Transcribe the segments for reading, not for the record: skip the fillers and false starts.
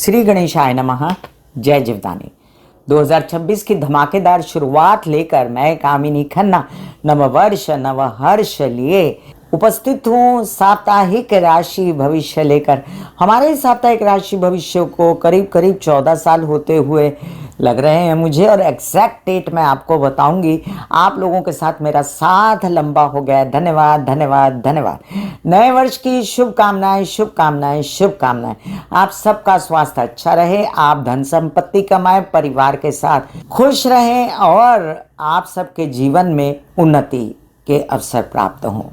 श्री गणेशाय नमः। जय जीवदानी। 2026 की धमाकेदार शुरुआत लेकर मैं कामिनी खन्ना नववर्ष नवहर्ष लिए उपस्थित हूँ साप्ताहिक राशि भविष्य लेकर। हमारे साप्ताहिक राशि भविष्य को करीब करीब 14 साल होते हुए लग रहे हैं मुझे, और एग्जैक्ट डेट मैं आपको बताऊंगी। आप लोगों के साथ मेरा साथ लंबा हो गया। धन्यवाद धन्यवाद धन्यवाद। नए वर्ष की शुभकामनाएं शुभकामनाएं शुभकामनाएं। आप सबका स्वास्थ्य अच्छा रहे, आप धन संपत्ति कमाएं, परिवार के साथ खुश रहें और आप सबके जीवन में उन्नति के अवसर प्राप्त हों।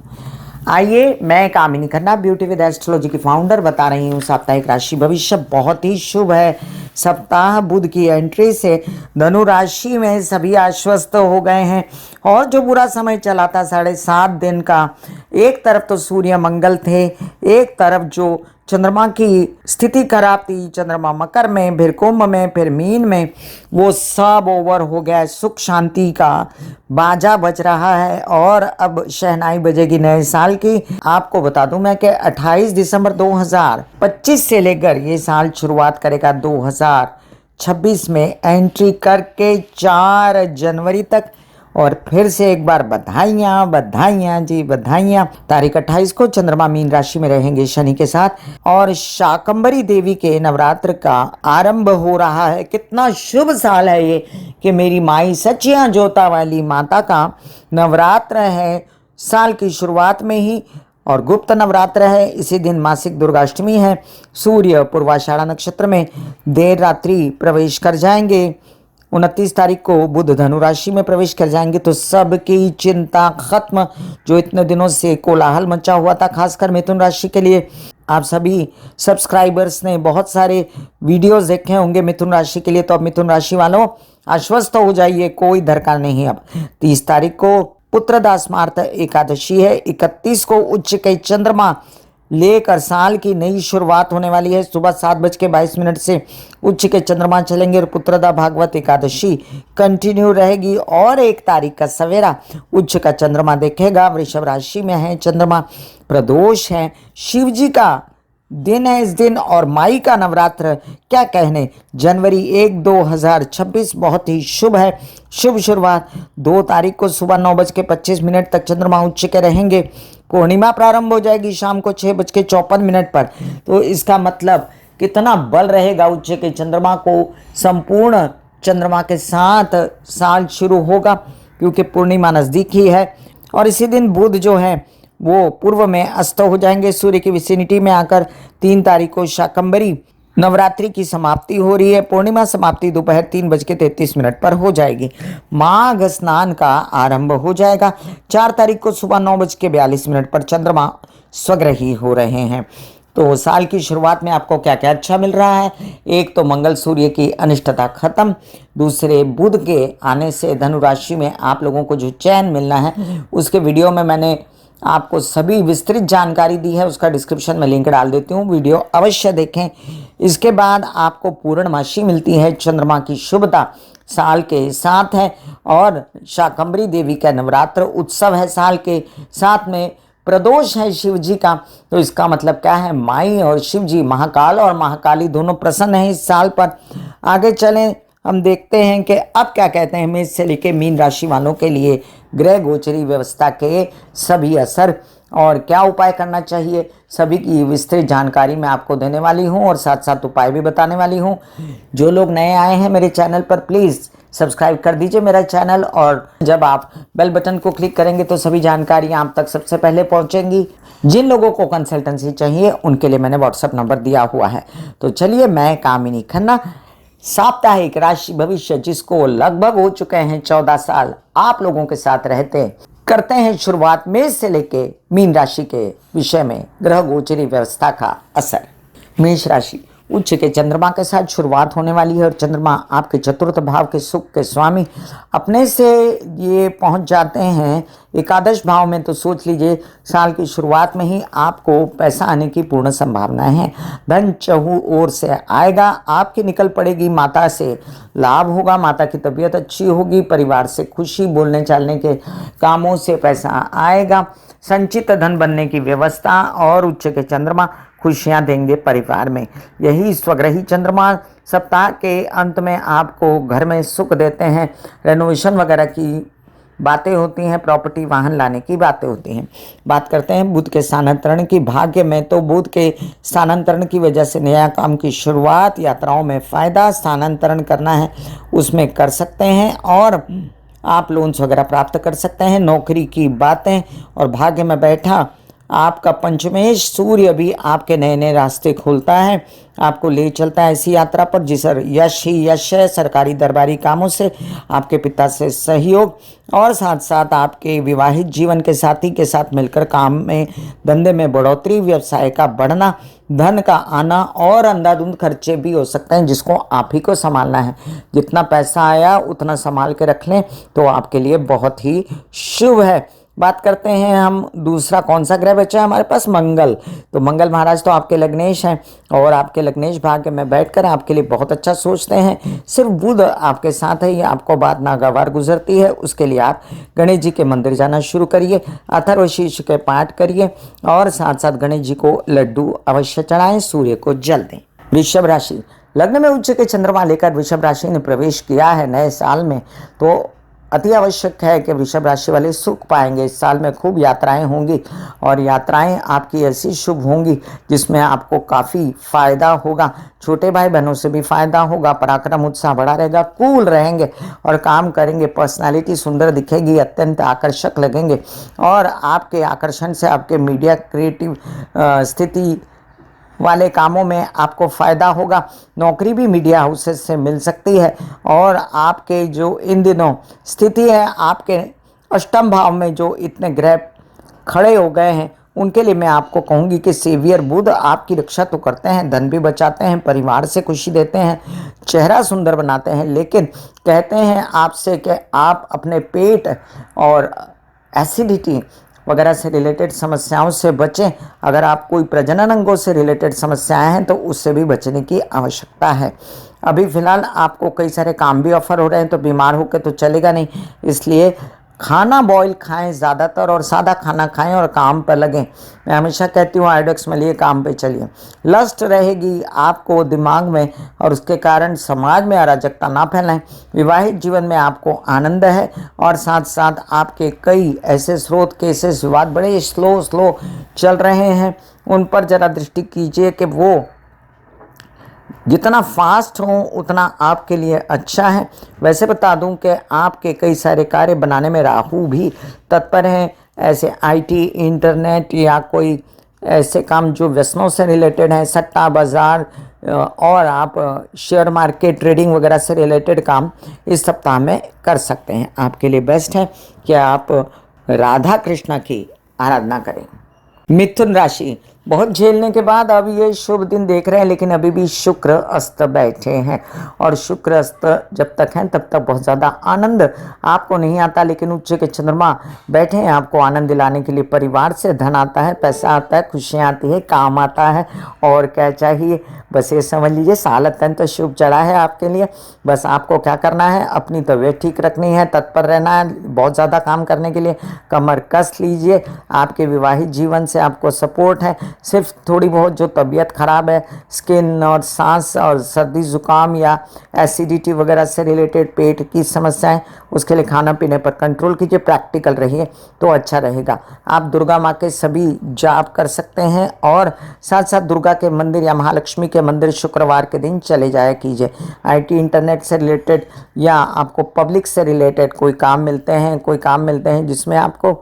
आइए, मैं कामिनी खन्ना ब्यूटी विद एस्ट्रोलॉजी की फाउंडर बता रही हूँ साप्ताहिक राशि भविष्य बहुत ही शुभ है। सप्ताह बुध की एंट्री से धनु राशि में सभी आश्वस्त हो गए हैं, और जो बुरा समय चला था 7.5 दिन का, एक तरफ तो सूर्य मंगल थे, एक तरफ जो चंद्रमा की स्थिति खराब थी, चंद्रमा मकर में, फिर कुंभ में, फिर मीन में, वो सब ओवर हो गया। सुख शांति का बाजा बज रहा है और अब शहनाई बजेगी नए साल की। आपको बता दूं मैं कि 28 दिसंबर 2025 से लेकर ये साल शुरुआत करेगा 2026 में एंट्री करके 4 जनवरी तक। और फिर से एक बार बधाइयाँ बधाइयाँ जी बधाइयाँ। तारीख 28 को चंद्रमा मीन राशि में रहेंगे शनि के साथ, और शाकंभरी देवी के नवरात्र का आरंभ हो रहा है। कितना शुभ साल है ये कि मेरी माई सचिया जोता वाली माता का नवरात्र है साल की शुरुआत में ही, और गुप्त नवरात्र है। इसी दिन मासिक दुर्गाष्टमी है। सूर्य पूर्वाषाढ़ा नक्षत्र में देर रात्रि प्रवेश कर जाएंगे। 29 तारीख को बुध धनु राशि में प्रवेश कर जाएंगे, तो सबकी चिंता खत्म। जो इतने दिनों से कोलाहल मचा हुआ था, खासकर मिथुन राशि के लिए। आप सभी सब्सक्राइबर्स ने बहुत सारे वीडियोस देखे होंगे मिथुन राशि के लिए, तो अब मिथुन राशि वालों आश्वस्त हो जाइए, कोई दरकार नहीं। अब 30 तारीख को पुत्रदा स्मार्त एकादशी है। 31 को उच्च के चंद्रमा लेकर साल की नई शुरुआत होने वाली है। सुबह 7:22 से उच्च के चंद्रमा चलेंगे और पुत्रदा भागवत एकादशी कंटिन्यू रहेगी। और 1 तारीख का सवेरा उच्च का चंद्रमा देखेगा। वृषभ राशि में है चंद्रमा, प्रदोष है, शिव जी का दिन है इस दिन, और माई का नवरात्र क्या कहने। जनवरी 1, 2026 बहुत ही शुभ है। शुभ शुरुआत 2 तारीख को सुबह 9:25 तक चंद्रमा उच्च के रहेंगे। पूर्णिमा प्रारंभ हो जाएगी शाम को 6:54 पर। तो इसका मतलब कितना बल रहेगा उच्च के चंद्रमा को। संपूर्ण चंद्रमा के साथ साल शुरू होगा, क्योंकि पूर्णिमा नज़दीक ही है। और इसी दिन बुध जो है वो पूर्व में अस्त हो जाएंगे सूर्य की विसिनिटी में आकर। 3 तारीख को शाकंभरी नवरात्रि की समाप्ति हो रही है। पूर्णिमा समाप्ति दोपहर 3:33 पर हो जाएगी। माघ स्नान का आरंभ हो जाएगा। 4 तारीख को सुबह 9:42 पर चंद्रमा स्वग्रही हो रहे हैं। तो साल की शुरुआत में आपको क्या क्या अच्छा मिल रहा है। एक तो मंगल सूर्य की अनिष्टता खत्म, दूसरे बुध के आने से धनु राशि में आप लोगों को जो चैन मिलना है, उसके वीडियो में मैंने आपको सभी विस्तृत जानकारी दी है। उसका डिस्क्रिप्शन में लिंक डाल देती हूँ, वीडियो अवश्य देखें। इसके बाद आपको पूर्णमासी मिलती है। चंद्रमा की शुभता साल के साथ है, और शाकंभरी देवी का नवरात्र उत्सव है साल के साथ में। प्रदोष है शिव जी का, तो इसका मतलब क्या है, माई और शिव जी, महाकाल और महाकाली दोनों प्रसन्न हैं इस साल पर। आगे चलें, हम देखते हैं कि अब क्या कहते हैं मेष से लेकर मीन राशि वालों के लिए ग्रह गोचरी व्यवस्था के सभी असर और क्या उपाय करना चाहिए। सभी की विस्तृत जानकारी मैं आपको देने वाली हूं, और साथ साथ उपाय भी बताने वाली हूं। जो लोग नए आए हैं मेरे चैनल पर, प्लीज़ सब्सक्राइब कर दीजिए मेरा चैनल, और जब आप बेल बटन को क्लिक करेंगे तो सभी जानकारियां आप तक सबसे पहले पहुंचेंगी। जिन लोगों को कंसल्टेंसी चाहिए उनके लिए मैंने व्हाट्सएप नंबर दिया हुआ है। तो चलिए, मैं कामिनी खन्ना साप्ताहिक राशि भविष्य, जिसको लगभग हो चुके हैं 14 साल आप लोगों के साथ रहते, करते हैं शुरुआत मेष से लेके मीन राशि के विषय में ग्रह गोचरी व्यवस्था का असर। मेष राशि उच्च के चंद्रमा के साथ शुरुआत होने वाली है, और चंद्रमा आपके चतुर्थ भाव के सुख के स्वामी अपने से ये पहुंच जाते हैं एकादश भाव में। तो सोच लीजिए साल की शुरुआत में ही आपको पैसा आने की पूर्ण संभावनाएं हैं। धन चहु ओर से आएगा, आपकी निकल पड़ेगी, माता से लाभ होगा, माता की तबीयत अच्छी होगी, परिवार से खुशी, बोलने चालने के कामों से पैसा आएगा, संचित धन बनने की व्यवस्था। और उच्च के चंद्रमा खुशियां देंगे परिवार में। यही स्वग्रही चंद्रमा सप्ताह के अंत में आपको घर में सुख देते हैं। रेनोवेशन वगैरह की बातें होती हैं, प्रॉपर्टी वाहन लाने की बातें होती हैं। बात करते हैं बुध के स्थानांतरण की। भाग्य में तो बुध के स्थानांतरण की वजह से नया काम की शुरुआत, यात्राओं में फ़ायदा, स्थानांतरण करना है उसमें कर सकते हैं और आप लोन्स वगैरह प्राप्त कर सकते हैं। नौकरी की बातें और भाग्य में बैठा आपका पंचमेश सूर्य भी आपके नए नए रास्ते खोलता है, आपको ले चलता है ऐसी यात्रा पर जिसर यश ही यश है। सरकारी दरबारी कामों से आपके पिता से सहयोग और साथ साथ आपके विवाहित जीवन के साथी के साथ मिलकर काम में धंधे में बढ़ोतरी, व्यवसाय का बढ़ना, धन का आना और अंधाधुंध खर्चे भी हो सकते हैं जिसको आप ही को संभालना है। जितना पैसा आया उतना संभाल के रख लें तो आपके लिए बहुत ही शुभ है। बात करते हैं हम दूसरा कौन सा ग्रह बचा है हमारे पास, मंगल। तो मंगल महाराज तो आपके लग्नेश हैं और आपके लग्नेश भाग्य में बैठकर आपके लिए बहुत अच्छा सोचते हैं। सिर्फ बुध आपके साथ है, ये आपको बात नागवार गुजरती है। उसके लिए आप गणेश जी के मंदिर जाना शुरू करिए, अथर्वशीर्ष के पाठ करिए और साथ साथ गणेश जी को लड्डू अवश्य चढ़ाएं, सूर्य को जल दें। वृषभ राशि, लग्न में उच्च के चंद्रमा लेकर वृषभ राशि ने प्रवेश किया है नए साल में, तो अति आवश्यक है कि वृषभ राशि वाले सुख पाएंगे। इस साल में खूब यात्राएं होंगी और यात्राएं आपकी ऐसी शुभ होंगी जिसमें आपको काफ़ी फायदा होगा। छोटे भाई बहनों से भी फायदा होगा, पराक्रम उत्साह बढ़ा रहेगा, कूल रहेंगे और काम करेंगे। पर्सनालिटी सुंदर दिखेगी, अत्यंत आकर्षक लगेंगे और आपके आकर्षण से आपके मीडिया क्रिएटिव स्थिति वाले कामों में आपको फ़ायदा होगा। नौकरी भी मीडिया हाउसेस से मिल सकती है और आपके जो इन दिनों स्थिति है, आपके अष्टम भाव में जो इतने ग्रह खड़े हो गए हैं उनके लिए मैं आपको कहूँगी कि सेवियर बुध आपकी रक्षा तो करते हैं, धन भी बचाते हैं, परिवार से खुशी देते हैं, चेहरा सुंदर बनाते हैं, लेकिन कहते हैं आपसे कि आप अपने पेट और एसिडिटी वगैरह से रिलेटेड समस्याओं से बचें। अगर आप कोई प्रजनन अंगों से रिलेटेड समस्याएं हैं तो उससे भी बचने की आवश्यकता है। अभी फ़िलहाल आपको कई सारे काम भी ऑफर हो रहे हैं तो बीमार होकर तो चलेगा नहीं, इसलिए खाना बॉयल खाएं ज़्यादातर और सादा खाना खाएं और काम पर लगें। मैं हमेशा कहती हूँ आयोडेक्स में लिए काम पे चलिए। लस्ट रहेगी आपको दिमाग में और उसके कारण समाज में अराजकता ना फैलाएं। विवाहित जीवन में आपको आनंद है और साथ साथ आपके कई ऐसे स्रोत केसेस विवाद बड़े स्लो चल रहे हैं, उन पर ज़रा दृष्टि कीजिए कि वो जितना फास्ट हो उतना आपके लिए अच्छा है। वैसे बता दूं कि आपके कई सारे कार्य बनाने में राहु भी तत्पर हैं। ऐसे आईटी, इंटरनेट या कोई ऐसे काम जो व्यसनों से रिलेटेड हैं, सट्टा बाज़ार और आप शेयर मार्केट ट्रेडिंग वगैरह से रिलेटेड काम इस सप्ताह में कर सकते हैं। आपके लिए बेस्ट है कि आप राधा कृष्ण की आराधना करें। मिथुन राशि, बहुत झेलने के बाद अब ये शुभ दिन देख रहे हैं, लेकिन अभी भी शुक्र अस्त बैठे हैं और शुक्र अस्त जब तक हैं तब तक बहुत ज़्यादा आनंद आपको नहीं आता, लेकिन उच्च के चंद्रमा बैठे हैं आपको आनंद दिलाने के लिए। परिवार से धन आता है, पैसा आता है, खुशियाँ आती है, काम आता है और क्या चाहिए। बस ये समझ लीजिए साल अत्यंत शुभ चढ़ा है आपके लिए। बस आपको क्या करना है, अपनी तबीयत ठीक रखनी है, तत्पर रहना है बहुत ज़्यादा काम करने के लिए, कमर कस लीजिए। आपके विवाहित जीवन से आपको सपोर्ट है, सिर्फ थोड़ी बहुत जो तबीयत ख़राब है, स्किन और सांस और सर्दी ज़ुकाम या एसिडिटी वगैरह से रिलेटेड पेट की समस्याएं, उसके लिए खाना पीने पर कंट्रोल कीजिए, प्रैक्टिकल रहिए तो अच्छा रहेगा। आप दुर्गा माँ के सभी जाप कर सकते हैं और साथ साथ दुर्गा के मंदिर या महालक्ष्मी के मंदिर शुक्रवार के दिन चले जाया कीजिए। आईटी, इंटरनेट से रिलेटेड या आपको पब्लिक से रिलेटेड कोई काम मिलते हैं जिसमें आपको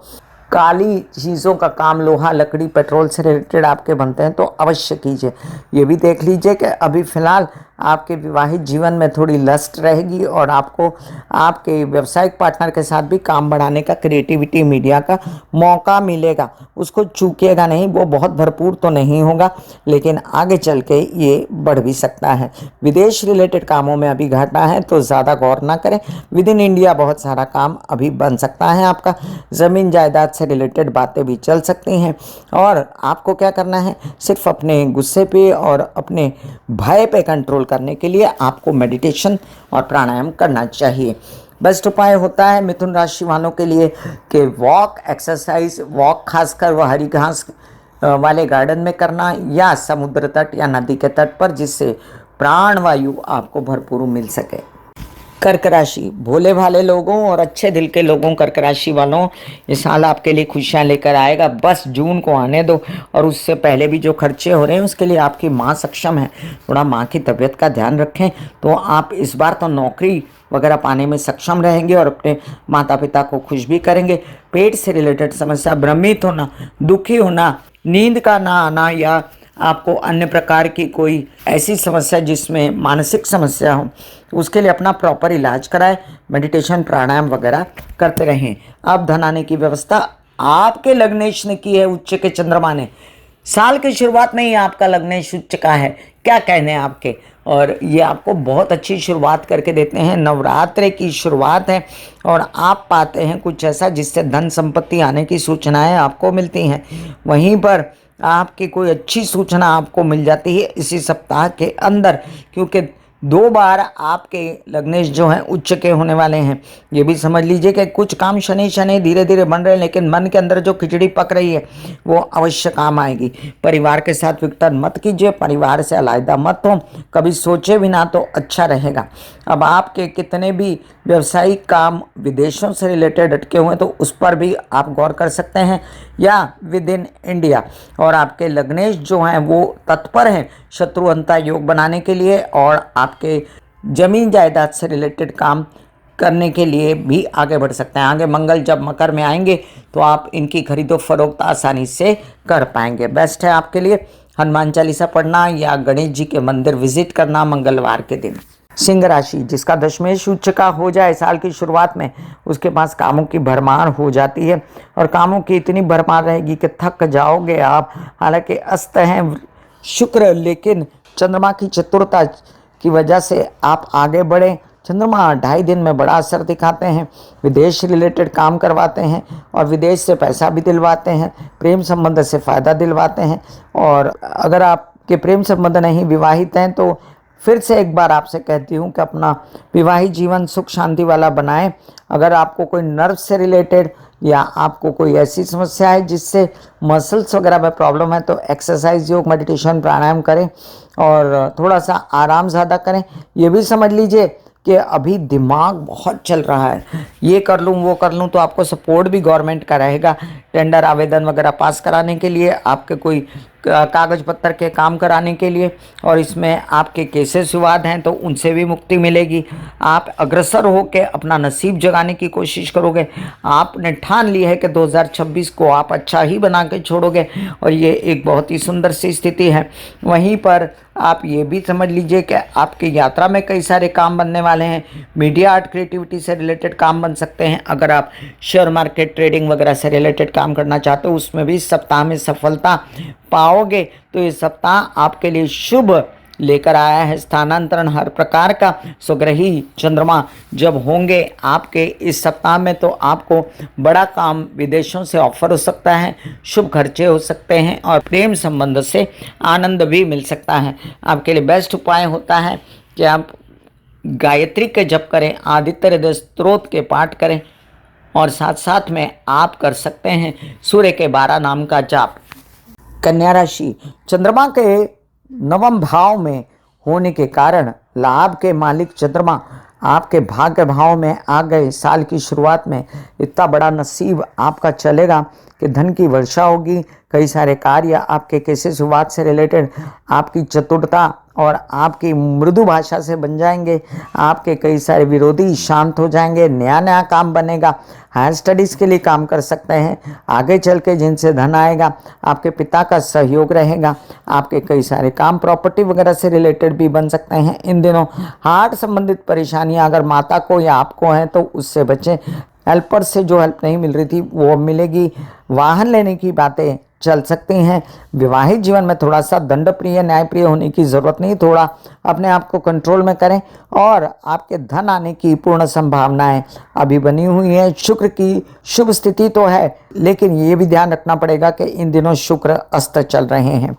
काली चीज़ों का काम, लोहा, लकड़ी, पेट्रोल से रिलेटेड आपके बनते हैं तो अवश्य कीजिए। ये भी देख लीजिए कि अभी फ़िलहाल आपके विवाहित जीवन में थोड़ी लस्ट रहेगी और आपको आपके व्यावसायिक पार्टनर के साथ भी काम बढ़ाने का, क्रिएटिविटी, मीडिया का मौका मिलेगा। उसको चूकिएगा नहीं, वो बहुत भरपूर तो नहीं होगा लेकिन आगे चल के ये बढ़ भी सकता है। विदेश रिलेटेड कामों में अभी घाटा है तो ज़्यादा गौर ना करें। विद इन इंडिया बहुत सारा काम अभी बन सकता है आपका। ज़मीन जायदाद से रिलेटेड बातें भी चल सकती हैं और आपको क्या करना है, सिर्फ अपने गुस्से पे और अपने भय पे कंट्रोल करने के लिए आपको मेडिटेशन और प्राणायाम करना चाहिए। बेस्ट उपाय होता है मिथुन राशि वालों के लिए कि वॉक, एक्सरसाइज, वॉक खासकर वह हरी घास वाले गार्डन में करना या समुद्र तट या नदी के तट पर, जिससे प्राणवायु आपको भरपूर मिल सके। कर्क राशि, भोले भाले लोगों और अच्छे दिल के लोगों, कर्क राशि वालों, ये साल आपके लिए खुशियां लेकर आएगा। बस जून को आने दो, और उससे पहले भी जो खर्चे हो रहे हैं उसके लिए आपकी माँ सक्षम है। थोड़ा माँ की तबीयत का ध्यान रखें, तो आप इस बार तो नौकरी वगैरह पाने में सक्षम रहेंगे और अपने माता पिता को खुश भी करेंगे। पेट से रिलेटेड समस्या, भ्रमित होना, दुखी होना, नींद का ना आना, या आपको अन्य प्रकार की कोई ऐसी समस्या जिसमें मानसिक समस्या हो, उसके लिए अपना प्रॉपर इलाज कराएं, मेडिटेशन प्राणायाम वगैरह करते रहें। अब धन आने की व्यवस्था आपके लग्नेश ने की है, उच्च के चंद्रमा ने। साल की शुरुआत में ही आपका लग्नेश उच्च का है, क्या कहने हैं आपके, और ये आपको बहुत अच्छी शुरुआत करके देते हैं। नवरात्रि की शुरुआत है और आप पाते हैं कुछ ऐसा जिससे धन संपत्ति आने की सूचनाएं आपको मिलती हैं। वहीं पर आपकी कोई अच्छी सूचना आपको मिल जाती है इसी सप्ताह के अंदर, क्योंकि 2 बार आपके लग्नेश जो हैं उच्च के होने वाले हैं। ये भी समझ लीजिए कि कुछ काम शनि शनि धीरे धीरे बन रहे हैं, लेकिन मन के अंदर जो खिचड़ी पक रही है वो अवश्य काम आएगी। परिवार के साथ विघटन मत कीजिए, परिवार से अलग मत हो, कभी सोचे भी ना तो अच्छा रहेगा। अब आपके कितने भी व्यवसायिक काम विदेशों से रिलेटेड अटके हुए हैं तो उस पर भी आप गौर कर सकते हैं, या विद इन इंडिया। और आपके लग्नेश जो हैं वो तत्पर हैं शत्रुअंता योग बनाने के लिए, और आपके जमीन जायदाद से रिलेटेड काम करने के लिए भी आगे बढ़ सकते हैं। आगे मंगल जब मकर में आएंगे तो आप इनकी खरीदो फरोख्त आसानी से कर पाएंगे। बेस्ट है आपके लिए हनुमान चालीसा पढ़ना या गणेश जी के मंदिर विजिट करना मंगलवार के दिन। सिंह राशि, जिसका दशमेश उच्च का हो जाए साल की शुरुआत में, उसके पास कामों की भरमार हो जाती है, और कामों की इतनी भरमार रहेगी कि थक जाओगे आप। हालांकि अस्त हैं शुक्र, लेकिन चंद्रमा की चतुरता की वजह से आप आगे बढ़े। चंद्रमा 2.5 दिन में बड़ा असर दिखाते हैं, विदेश रिलेटेड काम करवाते हैं और विदेश से पैसा भी दिलवाते हैं, प्रेम संबंध से फ़ायदा दिलवाते हैं। और अगर आपके प्रेम संबंध नहीं विवाहित हैं तो फिर से एक बार आपसे कहती हूँ कि अपना विवाहित जीवन सुख शांति वाला बनाएं। अगर आपको कोई नर्व से रिलेटेड या आपको कोई ऐसी समस्या है जिससे मसल्स वगैरह में प्रॉब्लम है तो एक्सरसाइज, योग, मेडिटेशन, प्राणायाम करें और थोड़ा सा आराम ज़्यादा करें। ये भी समझ लीजिए कि अभी दिमाग बहुत चल रहा है, ये कर लूँ वो कर लूँ, तो आपको सपोर्ट भी गवर्नमेंट का रहेगा। टेंडर आवेदन वगैरह पास कराने के लिए, आपके कोई कागज पत्तर के काम कराने के लिए, और इसमें आपके केसेस विवाद हैं तो उनसे भी मुक्ति मिलेगी। आप अग्रसर हो के अपना नसीब जगाने की कोशिश करोगे। आपने ठान ली है कि 2026 को आप अच्छा ही बना के छोड़ोगे, और ये एक बहुत ही सुंदर सी स्थिति है। वहीं पर आप ये भी समझ लीजिए कि आपकी यात्रा में कई सारे काम बनने वाले हैं। मीडिया आर्ट क्रिएटिविटी से रिलेटेड काम बन सकते हैं। अगर आप शेयर मार्केट ट्रेडिंग वगैरह से रिलेटेड काम करना चाहते हो उसमें भी सप्ताह में सफलता पाओगे। तो ये सप्ताह आपके लिए शुभ लेकर आया है, स्थानांतरण हर प्रकार का। स्वग्रही चंद्रमा जब होंगे आपके इस सप्ताह में तो आपको बड़ा काम विदेशों से ऑफर हो सकता है, शुभ खर्चे हो सकते हैं और प्रेम संबंध से आनंद भी मिल सकता है। आपके लिए बेस्ट उपाय होता है कि आप गायत्री के जप करें, आदित्य हृदय स्तोत्र के पाठ करें, और साथ साथ में आप कर सकते हैं सूर्य के 12 नाम का जाप। कन्या राशि, चंद्रमा के 9वें भाव में होने के कारण लाभ के मालिक चंद्रमा आपके भाग्य भाव में आ गए। साल की शुरुआत में इतना बड़ा नसीब आपका चलेगा कि धन की वर्षा होगी। कई सारे कार्य आपके केसेस विवाद से रिलेटेड आपकी चतुरता और आपकी मृदु भाषा से बन जाएंगे। आपके कई सारे विरोधी शांत हो जाएंगे, नया नया काम बनेगा। हायर स्टडीज़ के लिए काम कर सकते हैं, आगे चल के जिनसे धन आएगा। आपके पिता का सहयोग रहेगा। आपके कई सारे काम प्रॉपर्टी वगैरह से रिलेटेड भी बन सकते हैं। इन दिनों हार्ट संबंधित परेशानियां अगर माता को या आपको हैं तो उससे बचें। हेल्पर से जो हेल्प नहीं मिल रही थी वो मिलेगी। वाहन लेने की बातें चल सकती हैं। विवाहित जीवन में थोड़ा सा दंडप्रिय न्यायप्रिय होने की ज़रूरत नहीं, थोड़ा अपने आप को कंट्रोल में करें। और आपके धन आने की पूर्ण संभावनाएं अभी बनी हुई हैं। शुक्र की शुभ स्थिति तो है, लेकिन ये भी ध्यान रखना पड़ेगा कि इन दिनों शुक्र अस्त चल रहे हैं।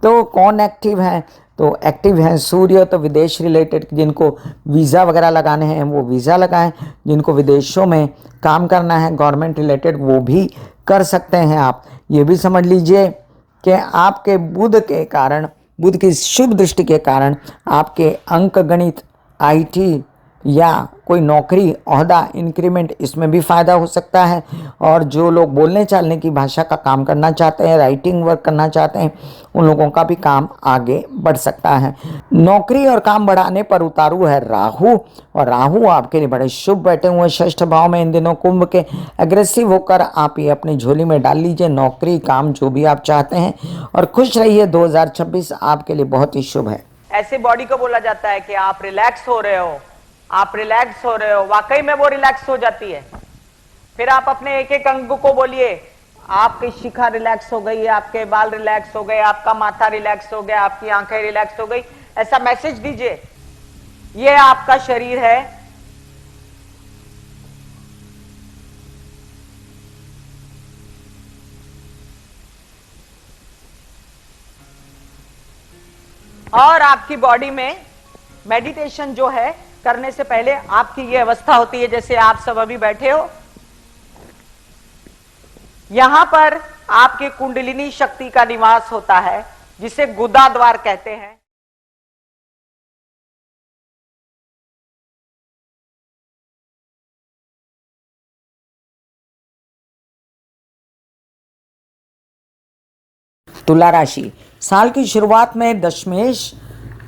तो कौन एक्टिव हैं? तो एक्टिव हैं सूर्य। तो विदेश रिलेटेड जिनको वीज़ा वगैरह लगाने हैं वो वीज़ा लगाएं, जिनको विदेशों में काम करना है गवर्नमेंट रिलेटेड वो भी कर सकते हैं। आप ये भी समझ लीजिए कि आपके बुध के कारण, बुध की शुभ दृष्टि के कारण आपके अंक गणित, आईटी या कोई नौकरी, ओहदा, इंक्रीमेंट, इसमें भी फ़ायदा हो सकता है। और जो लोग बोलने चालने की भाषा का काम करना चाहते हैं, राइटिंग वर्क करना चाहते हैं, उन लोगों का भी काम आगे बढ़ सकता है। नौकरी और काम बढ़ाने पर उतारू है राहु, और राहु आपके लिए बड़े शुभ बैठे हुए षष्ठ भाव में इन दिनों कुंभ के। एग्रेसिव होकर आप ये अपनी झोली में डाल लीजिए, नौकरी काम जो भी आप चाहते हैं, और खुश रहिए। 2026 आपके लिए बहुत ही शुभ है। ऐसे बॉडी को बोला जाता है कि आप रिलैक्स हो रहे हो, आप रिलैक्स हो रहे हो, वाकई में वो रिलैक्स हो जाती है। फिर आप अपने एक एक अंग को बोलिए, आपकी शिखा रिलैक्स हो गई, आपके बाल रिलैक्स हो गए, आपका माथा रिलैक्स हो गया, आपकी आंखें रिलैक्स हो गई, ऐसा मैसेज दीजिए। ये आपका शरीर है, और आपकी बॉडी में मेडिटेशन जो है करने से पहले आपकी ये अवस्था होती है, जैसे आप सब अभी बैठे हो, यहां पर आपके कुंडलिनी शक्ति का निवास होता है, जिसे गुदा द्वार कहते हैं। तुला राशि, साल की शुरुआत में दशमेश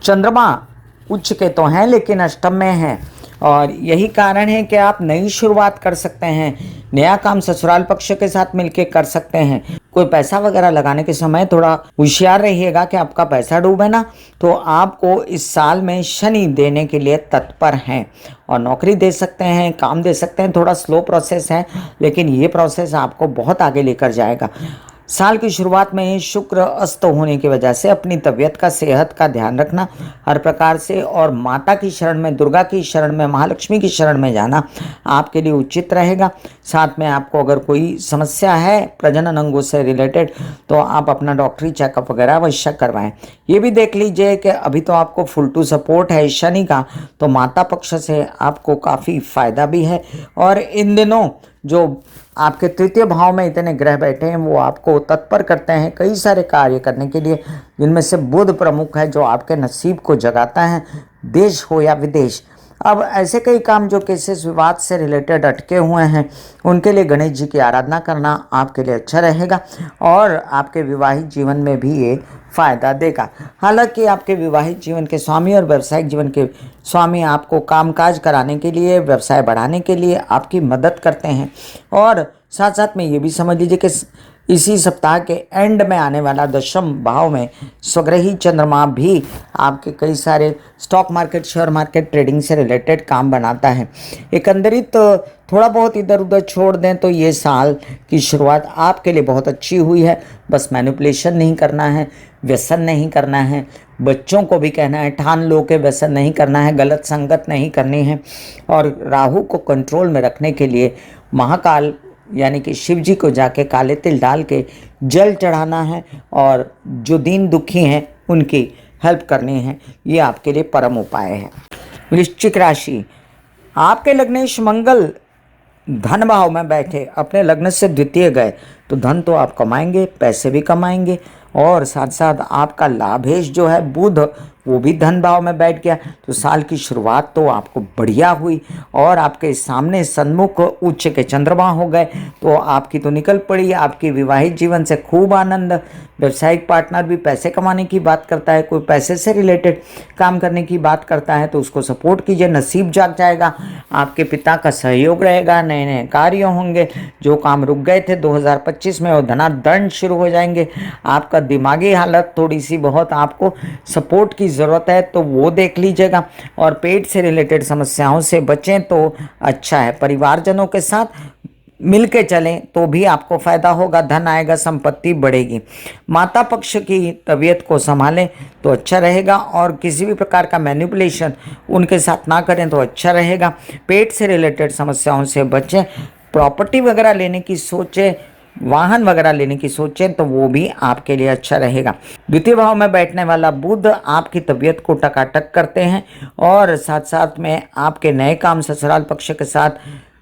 चंद्रमा उच्च के तो हैं लेकिन अष्टम में हैं, और यही कारण है कि आप नई शुरुआत कर सकते हैं। नया काम ससुराल पक्ष के साथ मिलकर कर सकते हैं। कोई पैसा वगैरह लगाने के समय थोड़ा होशियार रहिएगा कि आपका पैसा डूबे ना। तो आपको इस साल में शनि देने के लिए तत्पर हैं, और नौकरी दे सकते हैं, काम दे सकते हैं। थोड़ा स्लो प्रोसेस है लेकिन ये प्रोसेस आपको बहुत आगे लेकर जाएगा। साल की शुरुआत में शुक्र अस्त होने की वजह से अपनी तबीयत का, सेहत का ध्यान रखना हर प्रकार से, और माता की शरण में, दुर्गा की शरण में, महालक्ष्मी की शरण में जाना आपके लिए उचित रहेगा। साथ में आपको अगर कोई समस्या है प्रजनन अंगों से रिलेटेड, तो आप अपना डॉक्टरी चेकअप वगैरह अवश्य करवाएं। ये भी देख लीजिए कि अभी तो आपको फुल टू सपोर्ट है शनि का, तो माता पक्ष से आपको काफ़ी फायदा भी है। और इन दिनों जो आपके तृतीय भाव में इतने ग्रह बैठे हैं, वो आपको तत्पर करते हैं कई सारे कार्य करने के लिए, जिनमें से बुध प्रमुख है, जो आपके नसीब को जगाता है, देश हो या विदेश। अब ऐसे कई काम जो केसेस विवाद से रिलेटेड अटके हुए हैं, उनके लिए गणेश जी की आराधना करना आपके लिए अच्छा रहेगा, और आपके विवाहित जीवन में भी ये फ़ायदा देगा। हालांकि आपके विवाहित जीवन के स्वामी और व्यावसायिक जीवन के स्वामी आपको कामकाज कराने के लिए, व्यवसाय बढ़ाने के लिए आपकी मदद करते हैं। और साथ साथ में ये भी समझ लीजिए कि इसी सप्ताह के एंड में आने वाला दशम भाव में स्वग्रही चंद्रमा भी आपके कई सारे stock market, share market, trading से रिलेटेड काम बनाता है। एकंदरित तो थोड़ा बहुत इधर उधर छोड़ दें तो ये साल की शुरुआत आपके लिए बहुत अच्छी हुई है। बस मैनिपुलेशन नहीं करना है, व्यसन नहीं करना है, बच्चों को भी कहना है ठान लो के व्यसन नहीं करना है, गलत संगत नहीं करनी है। और राहु को कंट्रोल में रखने के लिए महाकाल यानी कि शिव जी को जाके काले तिल डाल के जल चढ़ाना है, और जो दीन दुखी हैं उनकी हेल्प करनी है। ये आपके लिए परम उपाय है। वृश्चिक राशि, आपके लग्नेश मंगल धन भाव में बैठे अपने लग्न से द्वितीय गए, तो धन तो आप कमाएंगे, पैसे भी कमाएंगे, और साथ साथ आपका लाभेश जो है बुध, वो भी धन भाव में बैठ गया। तो साल की शुरुआत तो आपको बढ़िया हुई, और आपके सामने सन्मुख उच्च के चंद्रमा हो गए, तो आपकी तो निकल पड़ी। आपके विवाहित जीवन से खूब आनंद। व्यवसायिक पार्टनर भी पैसे कमाने की बात करता है, कोई पैसे से रिलेटेड काम करने की बात करता है, तो उसको सपोर्ट कीजिए, नसीब जाग जाएगा। आपके पिता का सहयोग रहेगा, नए नए कार्य होंगे, जो काम रुक गए थे 2025 में वो धनाधन शुरू हो जाएंगे। आपका दिमागी हालत थोड़ी सी बहुत आपको सपोर्ट की ज़रूरत है, तो वो देख लीजिएगा। और पेट से रिलेटेड समस्याओं से बचें तो अच्छा है। परिवारजनों के साथ मिलके चलें तो भी आपको फ़ायदा होगा, धन आएगा, संपत्ति बढ़ेगी। माता पक्ष की तबीयत को संभालें तो अच्छा रहेगा, और किसी भी प्रकार का मैनिपुलेशन उनके साथ ना करें तो अच्छा रहेगा। पेट से रिलेटेड समस्याओं से बचें। प्रॉपर्टी वगैरह लेने की सोचें, वाहन वगैरह लेने की सोचें तो वो भी आपके लिए अच्छा रहेगा। द्वितीय भाव में बैठने वाला बुध आपकी तबीयत को टकाटक करते हैं, और साथ साथ में आपके नए काम ससुराल पक्ष के साथ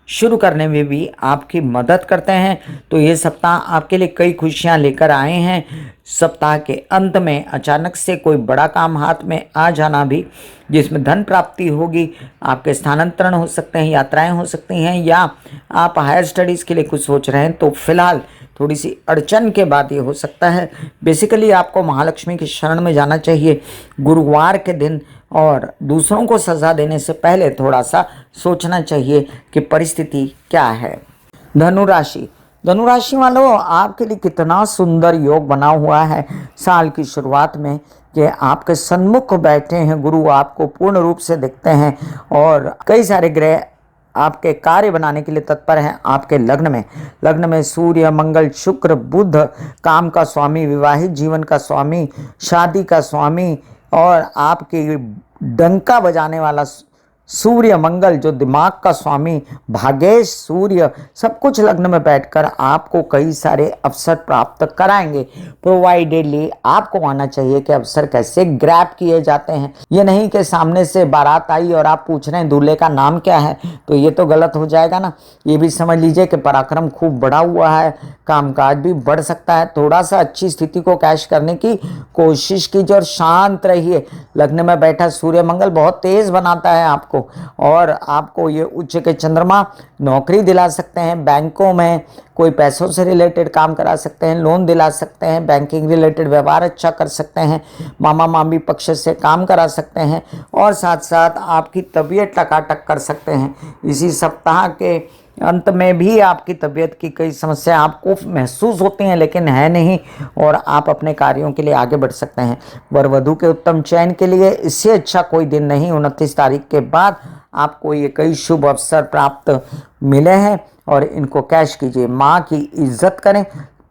शुरू करने में भी आपकी मदद करते हैं। तो ये सप्ताह आपके लिए कई खुशियां लेकर आए हैं। सप्ताह के अंत में अचानक से कोई बड़ा काम हाथ में आ जाना भी, जिसमें धन प्राप्ति होगी। आपके स्थानांतरण हो सकते हैं, यात्राएं हो सकती हैं, या आप हायर स्टडीज़ के लिए कुछ सोच रहे हैं तो फिलहाल थोड़ी सी अड़चन के बाद ये हो सकता है। बेसिकली आपको महालक्ष्मी की शरण में जाना चाहिए गुरुवार के दिन, और दूसरों को सजा देने से पहले थोड़ा सा सोचना चाहिए कि परिस्थिति क्या है। धनु राशि वालों, आपके लिए कितना सुंदर योग बना हुआ है साल की शुरुआत में कि आपके सन्मुख बैठे हैं गुरु, आपको पूर्ण रूप से दिखते हैं और कई सारे ग्रह आपके कार्य बनाने के लिए तत्पर हैं। आपके लग्न में सूर्य, मंगल, शुक्र, बुध, काम का स्वामी, विवाहित जीवन का स्वामी, शादी का स्वामी, और आपके डंका बजाने वाला सूर्य मंगल जो दिमाग का स्वामी, भाग्येश सूर्य, सब कुछ लग्न में बैठकर आपको कई सारे अवसर प्राप्त कराएंगे। प्रोवाइडेडली आपको आना चाहिए कि अवसर कैसे ग्रैब किए जाते हैं। ये नहीं कि सामने से बारात आई और आप पूछ रहे हैं दूल्हे का नाम क्या है, तो ये तो गलत हो जाएगा ना। ये भी समझ लीजिए कि पराक्रम खूब बढ़ा हुआ है, कामकाज भी बढ़ सकता है। थोड़ा सा अच्छी स्थिति को कैश करने की कोशिश कीजिए और शांत रहिए। लग्न में बैठा सूर्य मंगल बहुत तेज बनाता है आपको, और आपको ये उच्च के चंद्रमा नौकरी दिला सकते हैं, बैंकों में कोई पैसों से रिलेटेड काम करा सकते हैं, लोन दिला सकते हैं, बैंकिंग रिलेटेड व्यवहार अच्छा कर सकते हैं, मामा मामी पक्ष से काम करा सकते हैं, और साथ साथ आपकी तबीयत टकाटक कर सकते हैं। इसी सप्ताह के अंत में भी आपकी तबीयत की कई समस्या आपको महसूस होती हैं, लेकिन है नहीं, और आप अपने कार्यों के लिए आगे बढ़ सकते हैं। वर वधू के उत्तम चयन के लिए इससे अच्छा कोई दिन नहीं। 29 तारीख के बाद आपको ये कई शुभ अवसर प्राप्त मिले हैं और इनको कैश कीजिए। माँ की इज्जत करें,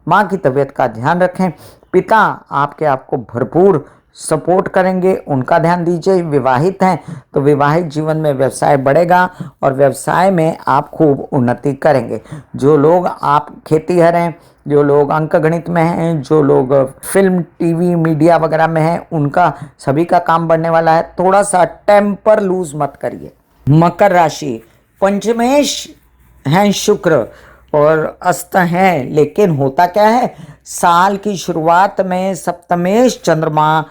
माँ की तबीयत का ध्यान रखें। पिता आपको भरपूर सपोर्ट करेंगे, उनका ध्यान दीजिए। विवाहित हैं तो विवाहित जीवन में व्यवसाय बढ़ेगा और व्यवसाय में आप खूब उन्नति करेंगे। जो लोग आप खेतीहर हैं, जो लोग अंक गणित में हैं, जो लोग फिल्म टीवी मीडिया वगैरह में हैं, उनका सभी का काम बढ़ने वाला है। थोड़ा सा टेम्पर लूज मत करिए। मकर राशि, पंचमेश हैं शुक्र और अस्त हैं, लेकिन होता क्या है, साल की शुरुआत में सप्तमेश चंद्रमा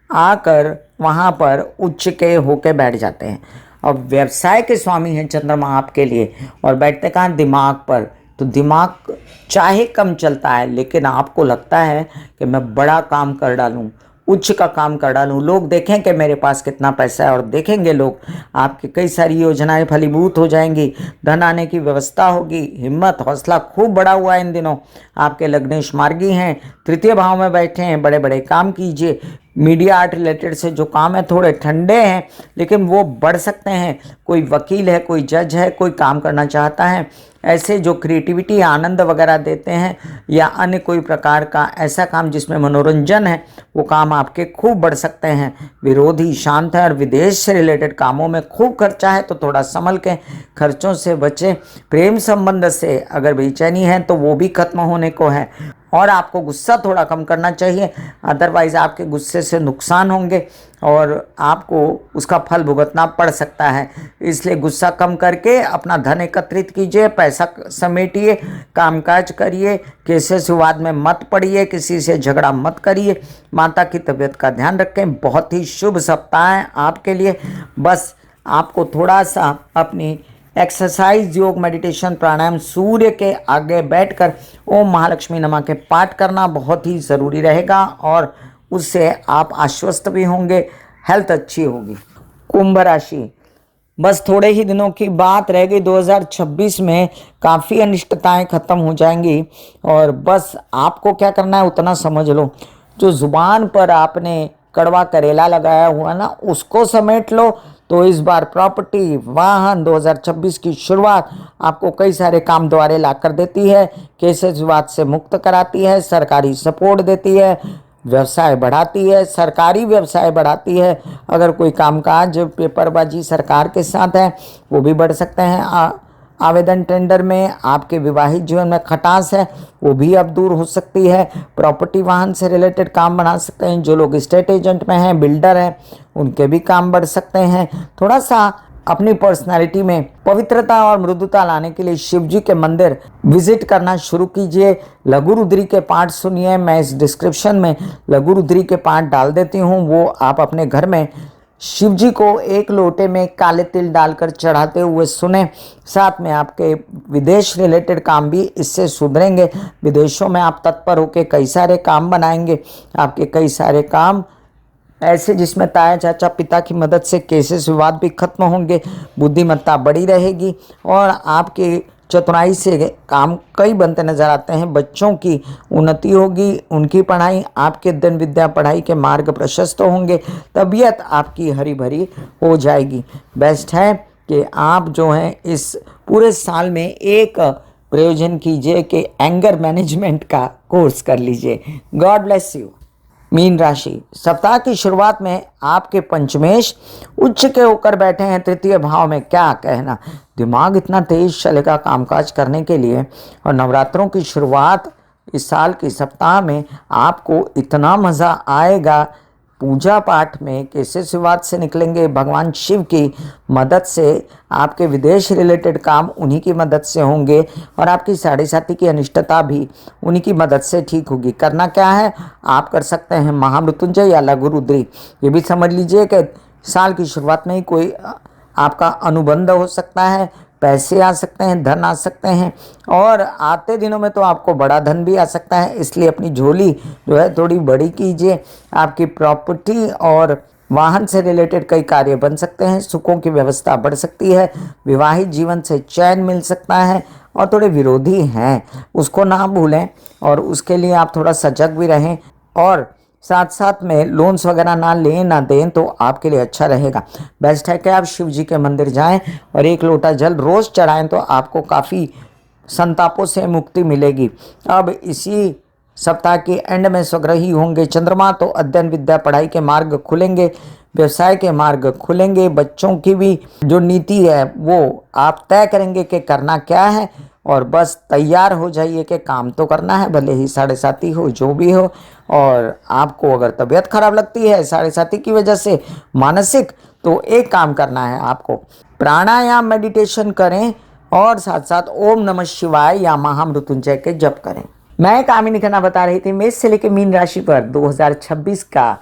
आकर वहाँ पर उच्च के होके बैठ जाते हैं। अब व्यवसाय के स्वामी हैं चंद्रमा आपके लिए, और बैठते कहाँ, दिमाग पर। तो दिमाग चाहे कम चलता है, लेकिन आपको लगता है कि मैं बड़ा काम कर डालूं, उच्च का काम कर डालूं, लोग देखें कि मेरे पास कितना पैसा है, और देखेंगे लोग, आपकी कई सारी योजनाएं फलीभूत हो जाएंगी, धन आने की व्यवस्था होगी। हिम्मत हौसला खूब बढ़ा हुआ है इन दिनों। आपके लग्नेश मार्गी हैं, तृतीय भाव में बैठे हैं, बड़े बड़े काम कीजिए। मीडिया आर्ट रिलेटेड से जो काम है थोड़े ठंडे हैं, लेकिन वो बढ़ सकते हैं। कोई वकील है, कोई जज है, कोई काम करना चाहता है, ऐसे जो क्रिएटिविटी आनंद वगैरह देते हैं, या अन्य कोई प्रकार का ऐसा काम जिसमें मनोरंजन है, वो काम आपके खूब बढ़ सकते हैं। विरोधी शांत है, और विदेश से रिलेटेड कामों में खूब खर्चा है, तो थोड़ा संभल के खर्चों से बचें। प्रेम संबंध से अगर बेचैनी है तो वो भी खत्म होने को है, और आपको गुस्सा थोड़ा कम करना चाहिए, अदरवाइज आपके गुस्से से नुकसान होंगे और आपको उसका फल भुगतना पड़ सकता है। इसलिए गुस्सा कम करके अपना धन एकत्रित कीजिए, पैसा समेटिए, कामकाज करिए, केसेस विवाद में मत पड़िए, किसी से झगड़ा मत करिए, माता की तबीयत का ध्यान रखें। बहुत ही शुभ सप्ताह है आपके लिए। बस आपको थोड़ा सा अपनी एक्सरसाइज, योग, मेडिटेशन, प्राणायाम, सूर्य के आगे बैठकर ओम महालक्ष्मी नमः के पाठ करना बहुत ही ज़रूरी रहेगा, और उससे आप आश्वस्त भी होंगे, हेल्थ अच्छी होगी। कुंभ राशि, बस थोड़े ही दिनों की बात रह गई। 2026 में काफ़ी अनिष्टताएं खत्म हो जाएंगी, और बस आपको क्या करना है उतना समझ लो। जो जुबान पर आपने कड़वा करेला लगाया हुआ ना, उसको समेट लो। तो इस बार प्रॉपर्टी, वाहन, 2026 की शुरुआत आपको कई सारे काम द्वारे ला कर देती है। केसेस विवाद से मुक्त कराती है, सरकारी सपोर्ट देती है, व्यवसाय बढ़ाती है, सरकारी व्यवसाय बढ़ाती है। अगर कोई कामकाज पेपरबाजी सरकार के साथ है वो भी बढ़ सकते हैं। आवेदन टेंडर में आपके विवाहित जीवन में खटास है वो भी अब दूर हो सकती है। प्रॉपर्टी वाहन से रिलेटेड काम बना सकते हैं। जो लोग स्टेट एजेंट में हैं, बिल्डर हैं, उनके भी काम बढ़ सकते हैं। थोड़ा सा अपनी पर्सनालिटी में पवित्रता और मृदुता लाने के लिए शिव जी के मंदिर विजिट करना शुरू कीजिए। लघु रुद्री के पाठ सुनिए। मैं इस डिस्क्रिप्शन में लघु रुद्री के पाठ डाल देती हूँ, वो आप अपने घर में शिव जी को एक लोटे में काले तिल डालकर चढ़ाते हुए सुने। साथ में आपके विदेश रिलेटेड काम भी इससे सुधरेंगे। विदेशों में आप तत्पर होकर कई सारे काम बनाएंगे। आपके कई सारे काम ऐसे जिसमें ताया चाचा पिता की मदद से केसेस विवाद भी खत्म होंगे। बुद्धिमत्ता बढ़ी रहेगी और आपके चतुराई से काम कई बनते नजर आते हैं। बच्चों की उन्नति होगी, उनकी पढ़ाई, आपके दिन विद्या पढ़ाई के मार्ग प्रशस्त होंगे। तबीयत आपकी हरी भरी हो जाएगी। बेस्ट है कि आप जो हैं इस पूरे साल में एक प्रयोजन कीजिए कि एंगर मैनेजमेंट का कोर्स कर लीजिए। God bless you. मीन राशि, सप्ताह की शुरुआत में आपके पंचमेश उच्च के होकर बैठे हैं तृतीय भाव में। क्या कहना, दिमाग इतना तेज चलेगा कामकाज करने के लिए। और नवरात्रों की शुरुआत इस साल की सप्ताह में आपको इतना मज़ा आएगा पूजा पाठ में, कैसे विवाद से निकलेंगे। भगवान शिव की मदद से आपके विदेश रिलेटेड काम उन्हीं की मदद से होंगे और आपकी साढ़े साथी की अनिष्टता भी उन्हीं की मदद से ठीक होगी। करना क्या है, आप कर सकते हैं महामृत्युंजय या लघु रुद्री। ये भी समझ लीजिए कि साल की शुरुआत में ही कोई आपका अनुबंध हो सकता है, पैसे आ सकते हैं, धन आ सकते हैं और आते दिनों में तो आपको बड़ा धन भी आ सकता है। इसलिए अपनी झोली जो है थोड़ी बड़ी कीजिए। आपकी प्रॉपर्टी और वाहन से रिलेटेड कई कार्य बन सकते हैं। सुखों की व्यवस्था बढ़ सकती है। विवाहित जीवन से चैन मिल सकता है और थोड़े विरोधी हैं उसको ना भूलें और उसके लिए आप थोड़ा सजग भी रहें और साथ साथ में लोन्स वगैरह ना लें ना दें तो आपके लिए अच्छा रहेगा। बेस्ट है कि आप शिव जी के मंदिर जाएं और एक लोटा जल रोज़ चढ़ाएं तो आपको काफ़ी संतापों से मुक्ति मिलेगी। अब इसी सप्ताह के एंड में स्वग्रही होंगे चंद्रमा, तो अध्ययन विद्या पढ़ाई के मार्ग खुलेंगे, व्यवसाय के मार्ग खुलेंगे। बच्चों की भी जो नीति है वो आप तय करेंगे कि करना क्या है और बस तैयार हो जाइए कि काम तो करना है, भले ही साढ़े साथी हो जो भी हो। और आपको अगर तबीयत खराब लगती है साढ़े साथी की वजह से मानसिक, तो एक काम करना है, आपको प्राणायाम मेडिटेशन करें और साथ साथ ओम नमः शिवाय या महामृत्युंजय के जप करें। मैं कामिनी खन्ना बता रही थी मेष से लेकर मीन राशि पर 2026 का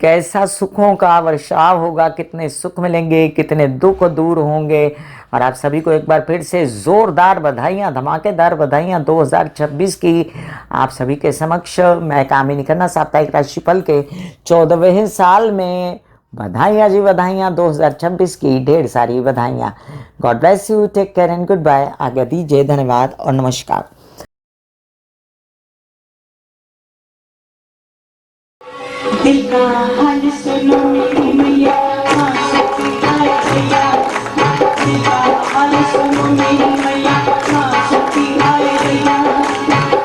कैसा सुखों का वर्षाव होगा, कितने सुख मिलेंगे, कितने दुख दूर होंगे। और आप सभी को एक बार फिर से जोरदार बधाइयाँ, धमाकेदार बधाइयाँ 2026 की आप सभी के समक्ष। मैं कामिनी खन्ना साप्ताहिक राशिफल के 14वें साल में बधाइयाँ जी बधाइयाँ, 2026 की ढेर सारी बधाइयाँ। God bless you, take care and goodbye. आज्ञा दीजिए, धन्यवाद और नमस्कार। दिल का हाल सुनो मेरी मैया, हाँ सच्ची आए भैया। दिल का हाल सुनो मेरी मैया, हाँ सच्ची आए भैया।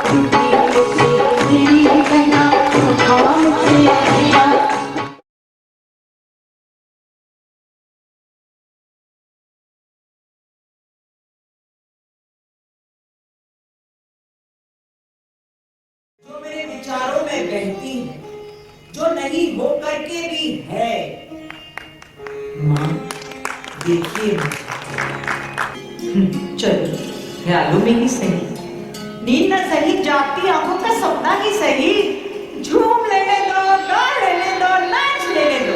टूटी से तेरी बहना उठा मुझसे भैया। जो मेरे विचारों में बहती है, जो नहीं हो करके भी है। माँ देखिए चलो ख्यालों में ही सही, नींद न सही, जागती आंखों का सपना ही सही। झूम लेने दो, गा लेने दो, नाच लेने दो।